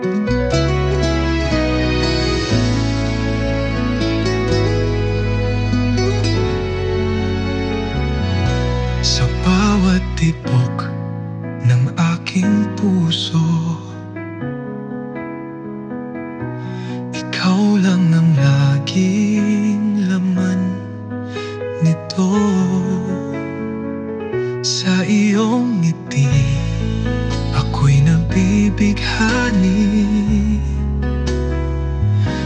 Sa bawat tibok ng aking puso, ikaw lang ang laging laman nito. Sa iyong ngiti, ako'y nabibighani.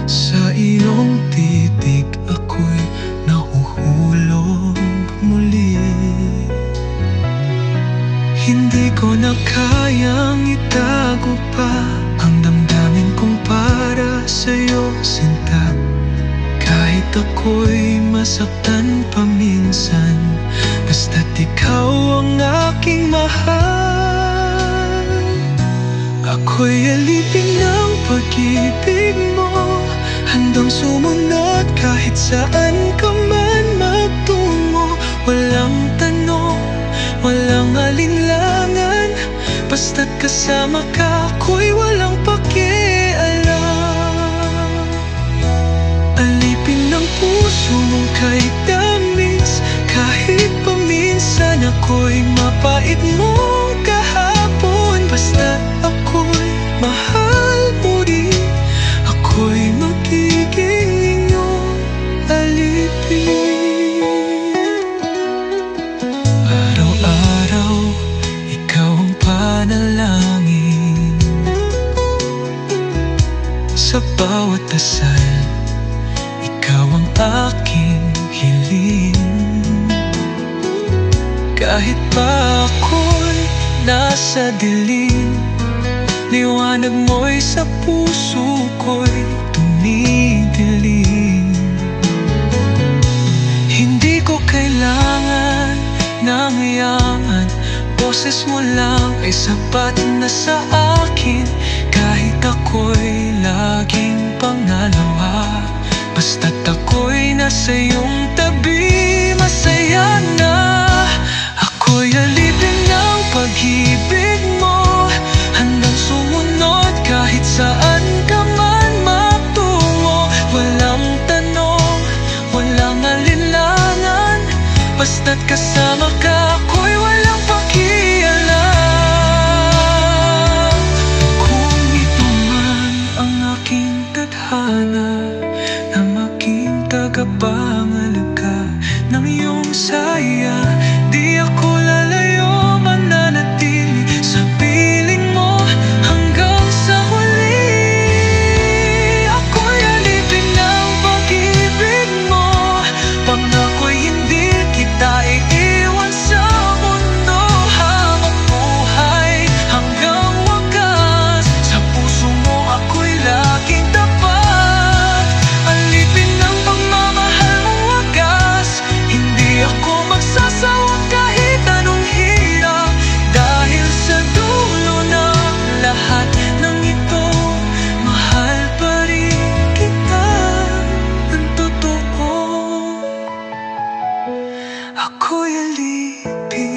Sa iyong titig, ako'y nahuhulog muli. Hindi ko na kayang itago pa ang damdamin kong para sa'yo, sinta. Kahit ako'y masaktan paminsan, basta't ikaw ang aking mahal. Ako'y alipin ng pag-ibig mo, handang sumunod kahit saan ka man magtungo. Walang tanong, walang alinlangan, basta't kasama ka, ako'y walang pakialam. Alipin ng puso mong kay tamis, kahit paminsan ako'y mapait mong kahapon. Basta't ako'y mahal mo rin, ako'y magiging iyong alipin. Araw-araw, ikaw ang panalangin. Sa bawat dasal, ikaw ang aking hiling. Kahit pa ako'y nasa dilim, liwanag mo'y sa puso ko'y tumidilim. Hindi ko kailangan ng yaman, boses mo lang ay sapat na sa akin. Kahit ako'y laging pangalawa, basta't ako'y nasa iyong tabi, masaya na. Ako'y alipin ng pag-ibig mo, handang sumunod kahit saan ka man magtungo. Walang tanong, walang alinlangan, basta't kasama ka, ako'y walang pakialam. Kung ito man ang aking tadhana, na maging tagapangalaga ng iyong saya, di ako lalayo, mananatili sa piling mo hanggang sa huli. Ako'y alipin ng pag-ibig mo, pangako'y hindi kita iiwan sa mundo. Habang buhay hanggang wakas, sa puso mo ako'y laging tapat. Alipin ng pagmamahal mong wagas, hindi ako magsasawa kahit anong hirap. Dahil sa dulo ng lahat ng ito, mahal pa rin kita ng totoo. Ako'y alipin